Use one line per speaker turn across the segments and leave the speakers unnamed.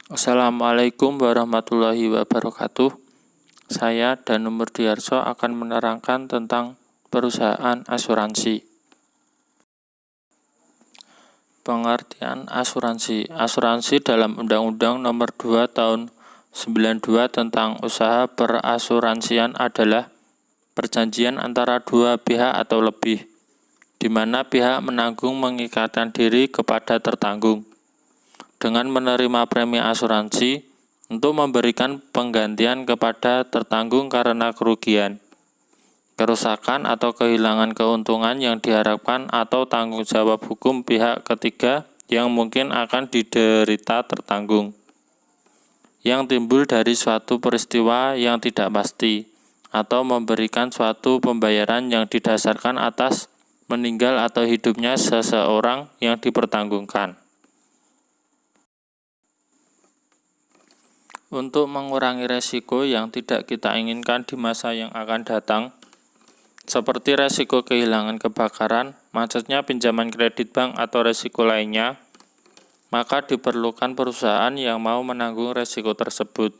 Assalamualaikum warahmatullahi wabarakatuh. Saya Danu Murdiarso akan menerangkan tentang perusahaan asuransi. Pengertian asuransi. Asuransi dalam Undang-Undang Nomor 2 Tahun 92 tentang usaha perasuransian adalah perjanjian antara dua pihak atau lebih, di mana pihak menanggung mengikatkan diri kepada tertanggung dengan menerima premi asuransi untuk memberikan penggantian kepada tertanggung karena kerugian, kerusakan atau kehilangan keuntungan yang diharapkan atau tanggung jawab hukum pihak ketiga yang mungkin akan diderita tertanggung, yang timbul dari suatu peristiwa yang tidak pasti, atau memberikan suatu pembayaran yang didasarkan atas meninggal atau hidupnya seseorang yang dipertanggungkan. Untuk mengurangi resiko yang tidak kita inginkan di masa yang akan datang, seperti resiko kehilangan kebakaran, macetnya pinjaman kredit bank atau resiko lainnya, maka diperlukan perusahaan yang mau menanggung resiko tersebut,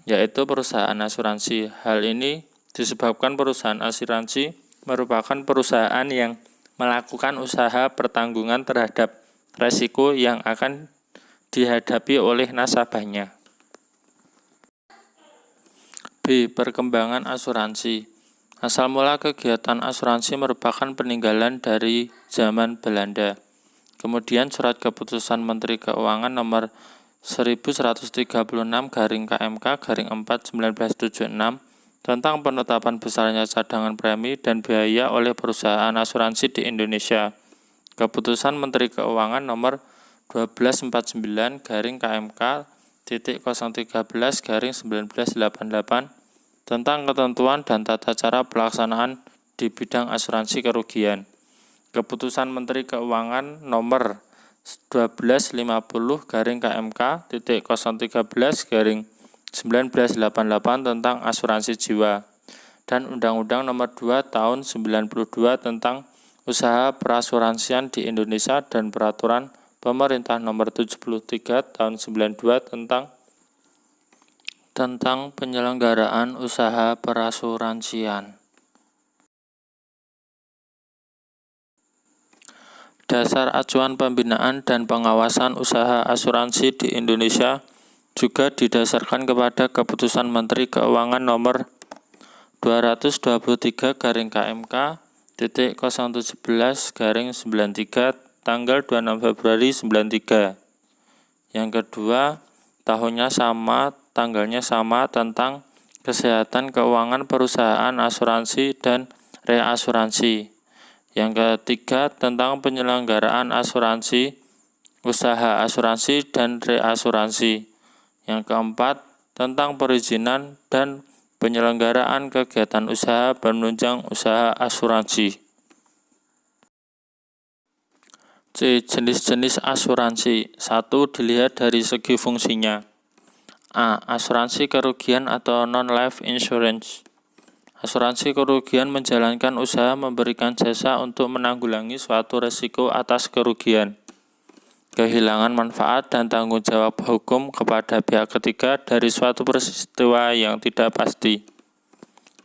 yaitu perusahaan asuransi. Hal ini disebabkan perusahaan asuransi merupakan perusahaan yang melakukan usaha pertanggungan terhadap resiko yang akan dihadapi oleh nasabahnya. B. Perkembangan asuransi. Asal mula kegiatan asuransi merupakan peninggalan dari zaman Belanda. Kemudian surat keputusan Menteri Keuangan nomor 1136/KMK/4/1976 tentang penetapan besarnya cadangan premi dan biaya oleh perusahaan asuransi di Indonesia. Keputusan Menteri Keuangan nomor 1249/KMK.013/1988 tentang ketentuan dan tata cara pelaksanaan di bidang asuransi kerugian. Keputusan Menteri Keuangan nomor 1250/KMK.013/1988 tentang asuransi jiwa dan Undang-Undang Nomor 2 Tahun 92 tentang usaha perasuransian di Indonesia dan Peraturan Pemerintah Nomor 73 Tahun 92 tentang penyelenggaraan usaha perasuransian. Dasar acuan pembinaan dan pengawasan usaha asuransi di Indonesia juga didasarkan kepada Keputusan Menteri Keuangan Nomor 223/KMK.017/93 tanggal 26 Februari 93. Yang kedua, tahunnya sama, tanggalnya sama tentang kesehatan keuangan perusahaan asuransi dan reasuransi. Yang ketiga, tentang penyelenggaraan asuransi, usaha asuransi dan reasuransi. Yang keempat, tentang perizinan dan penyelenggaraan kegiatan usaha penunjang usaha asuransi. C. Jenis-jenis asuransi. 1. Dilihat dari segi fungsinya. A. Asuransi kerugian atau non-life insurance. Asuransi kerugian menjalankan usaha memberikan jasa untuk menanggulangi suatu risiko atas kerugian, kehilangan manfaat dan tanggung jawab hukum kepada pihak ketiga dari suatu peristiwa yang tidak pasti.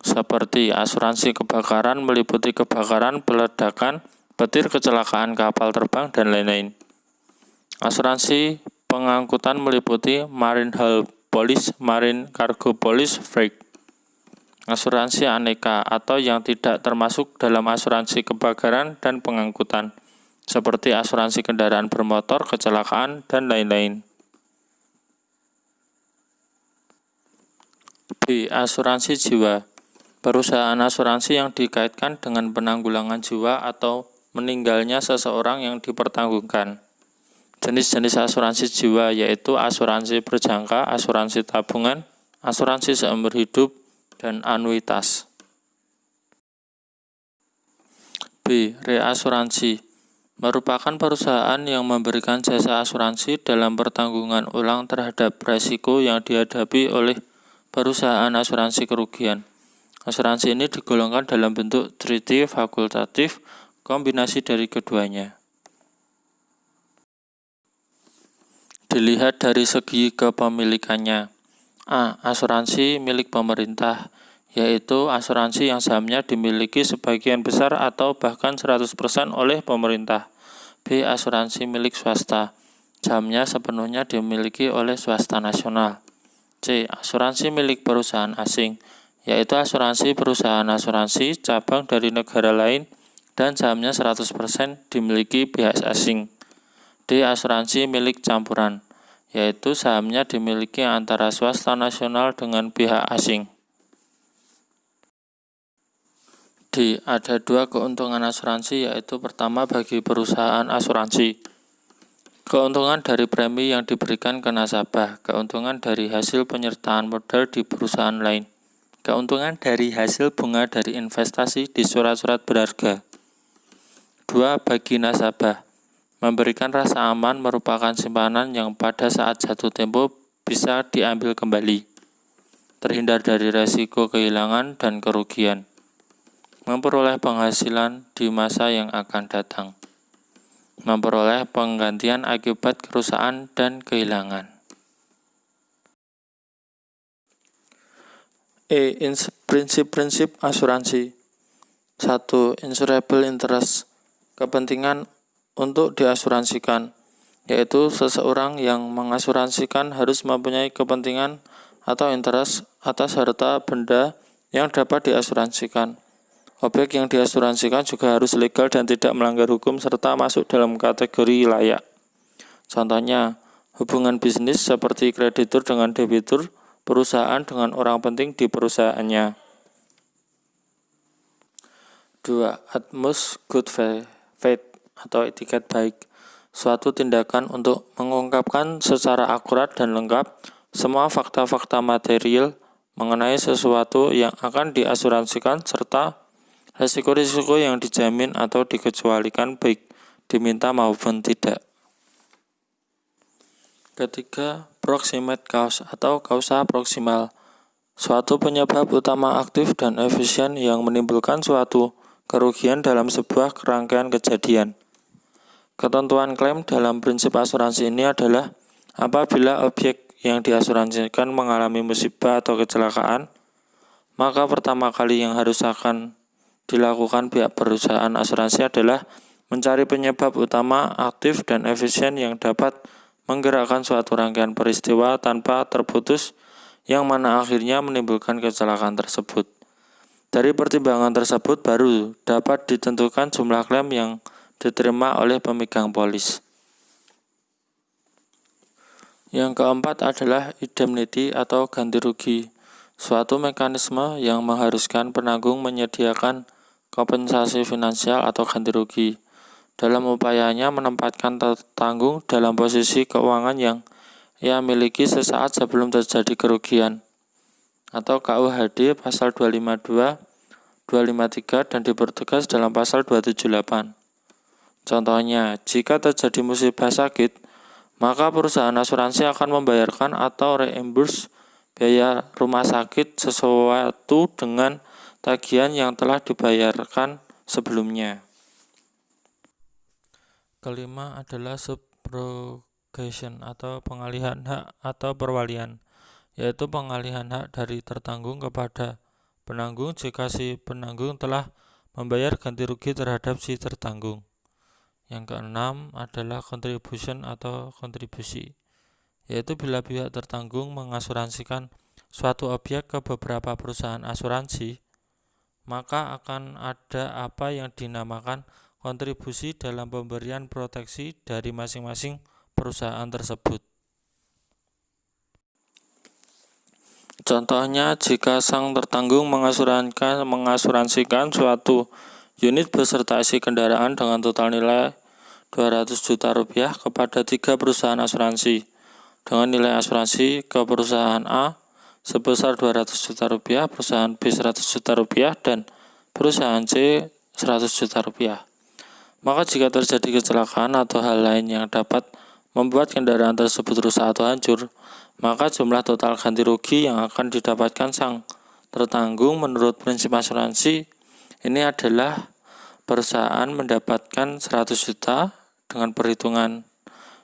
Seperti asuransi kebakaran meliputi kebakaran, peledakan, petir, kecelakaan kapal terbang, dan lain-lain. Asuransi pengangkutan meliputi marine hull policy, marine cargo policy, freight. Asuransi aneka atau yang tidak termasuk dalam asuransi kebakaran dan pengangkutan, seperti asuransi kendaraan bermotor, kecelakaan, dan lain-lain. B. Asuransi jiwa. Perusahaan asuransi yang dikaitkan dengan penanggulangan jiwa atau meninggalnya seseorang yang dipertanggungkan. Jenis-jenis asuransi jiwa yaitu asuransi berjangka, asuransi tabungan, asuransi seumur hidup, dan anuitas. B. Reasuransi. Merupakan perusahaan yang memberikan jasa asuransi dalam pertanggungan ulang terhadap risiko yang dihadapi oleh perusahaan asuransi kerugian. Asuransi ini digolongkan dalam bentuk treaty, fakultatif, kombinasi dari keduanya. D. Dilihat dari segi kepemilikannya. A. Asuransi milik pemerintah, yaitu asuransi yang sahamnya dimiliki sebagian besar atau bahkan 100% oleh pemerintah. B. Asuransi milik swasta, sahamnya sepenuhnya dimiliki oleh swasta nasional. C. Asuransi milik perusahaan asing, yaitu asuransi perusahaan asuransi cabang dari negara lain dan sahamnya 100% dimiliki pihak asing. D. Asuransi milik campuran, yaitu sahamnya dimiliki antara swasta nasional dengan pihak asing. D. Ada dua keuntungan asuransi, yaitu pertama bagi perusahaan asuransi, keuntungan dari premi yang diberikan ke nasabah, keuntungan dari hasil penyertaan modal di perusahaan lain, keuntungan dari hasil bunga dari investasi di surat-surat berharga. 2. Bagi nasabah, memberikan rasa aman merupakan simpanan yang pada saat jatuh tempo bisa diambil kembali, terhindar dari resiko kehilangan dan kerugian, memperoleh penghasilan di masa yang akan datang, memperoleh penggantian akibat kerusakan dan kehilangan. E. Prinsip-prinsip asuransi. 1. Insurable interest, kepentingan untuk diasuransikan, yaitu seseorang yang mengasuransikan harus mempunyai kepentingan atau interest atas harta benda yang dapat diasuransikan. Objek yang diasuransikan juga harus legal dan tidak melanggar hukum serta masuk dalam kategori layak. Contohnya, hubungan bisnis seperti kreditur dengan debitur, perusahaan dengan orang penting di perusahaannya. 2. Utmost good faith atau etiket baik, suatu tindakan untuk mengungkapkan secara akurat dan lengkap semua fakta-fakta material mengenai sesuatu yang akan diasuransikan serta risiko-risiko yang dijamin atau dikecualikan baik diminta maupun tidak. Ketiga, proximate cause atau kausa proksimal, suatu penyebab utama aktif dan efisien yang menimbulkan suatu kerugian dalam sebuah rangkaian kejadian. Ketentuan klaim dalam prinsip asuransi ini adalah apabila objek yang diasuransikan mengalami musibah atau kecelakaan, maka pertama kali yang harus akan dilakukan pihak perusahaan asuransi adalah mencari penyebab utama aktif dan efisien yang dapat menggerakkan suatu rangkaian peristiwa tanpa terputus yang mana akhirnya menimbulkan kecelakaan tersebut. Dari pertimbangan tersebut baru dapat ditentukan jumlah klaim yang diterima oleh pemegang polis. Yang keempat adalah indemnity atau ganti rugi, suatu mekanisme yang mengharuskan penanggung menyediakan kompensasi finansial atau ganti rugi dalam upayanya menempatkan tertanggung dalam posisi keuangan yang ia miliki sesaat sebelum terjadi kerugian, atau KUHD pasal 252, 253 dan dipertegas dalam pasal 278. Contohnya, jika terjadi musibah sakit, maka perusahaan asuransi akan membayarkan atau reimburse biaya rumah sakit sesuatu dengan tagihan yang telah dibayarkan sebelumnya. Kelima adalah subrogation atau pengalihan hak atau perwalian, yaitu pengalihan hak dari tertanggung kepada penanggung jika si penanggung telah membayar ganti rugi terhadap si tertanggung. Yang keenam adalah contribution atau kontribusi, yaitu bila pihak tertanggung mengasuransikan suatu objek ke beberapa perusahaan asuransi, maka akan ada apa yang dinamakan kontribusi dalam pemberian proteksi dari masing-masing perusahaan tersebut. Contohnya, jika sang tertanggung mengasuransikan suatu unit beserta isi kendaraan dengan total nilai 200 juta rupiah kepada 3 perusahaan asuransi dengan nilai asuransi ke perusahaan A sebesar 200 juta rupiah, perusahaan B 100 juta rupiah, dan perusahaan C 100 juta rupiah. Maka jika terjadi kecelakaan atau hal lain yang dapat membuat kendaraan tersebut rusak atau hancur, maka jumlah total ganti rugi yang akan didapatkan sang tertanggung menurut prinsip asuransi ini adalah perusahaan mendapatkan 100 juta dengan perhitungan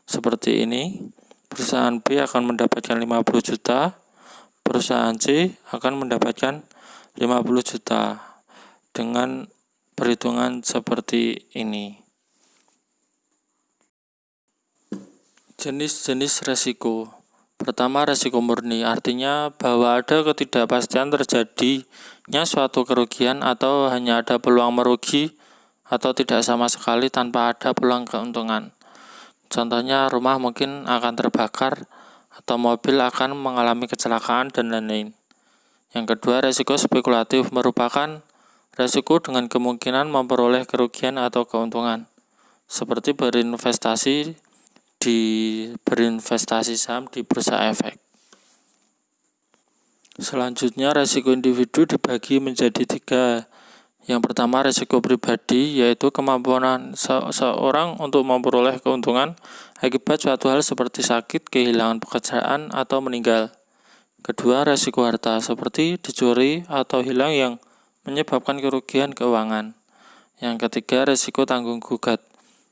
seperti ini. perusahaan B akan mendapatkan 50 juta, perusahaan C akan mendapatkan 50 juta dengan perhitungan seperti ini. Jenis-jenis resiko. Pertama, resiko murni, artinya bahwa ada ketidakpastian terjadinya suatu kerugian atau hanya ada peluang merugi atau tidak sama sekali tanpa ada peluang keuntungan. Contohnya, rumah mungkin akan terbakar atau mobil akan mengalami kecelakaan dan lain-lain. Yang kedua, resiko spekulatif merupakan resiko dengan kemungkinan memperoleh kerugian atau keuntungan, seperti berinvestasi saham di bursa efek. Selanjutnya, resiko individu dibagi menjadi 3. Yang pertama, resiko pribadi, yaitu kemampuan seorang untuk memperoleh keuntungan akibat suatu hal seperti sakit, kehilangan pekerjaan, atau meninggal. Kedua, resiko harta, seperti dicuri atau hilang yang menyebabkan kerugian keuangan. Yang ketiga, resiko tanggung gugat,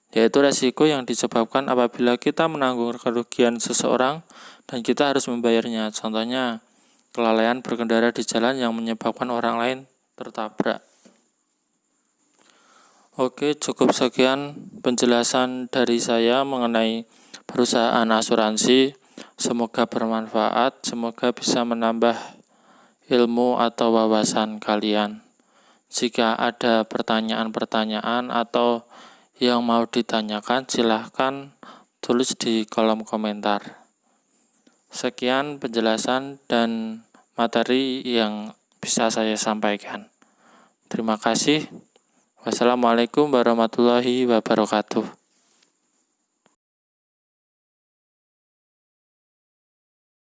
yaitu resiko yang disebabkan apabila kita menanggung kerugian seseorang dan kita harus membayarnya. Contohnya, kelalaian berkendara di jalan yang menyebabkan orang lain tertabrak. Oke, cukup sekian penjelasan dari saya mengenai perusahaan asuransi. Semoga bermanfaat, semoga bisa menambah ilmu atau wawasan kalian. Jika ada pertanyaan-pertanyaan atau yang mau ditanyakan, silahkan tulis di kolom komentar. Sekian penjelasan dan materi yang bisa saya sampaikan. Terima kasih. Wassalamualaikum warahmatullahi wabarakatuh.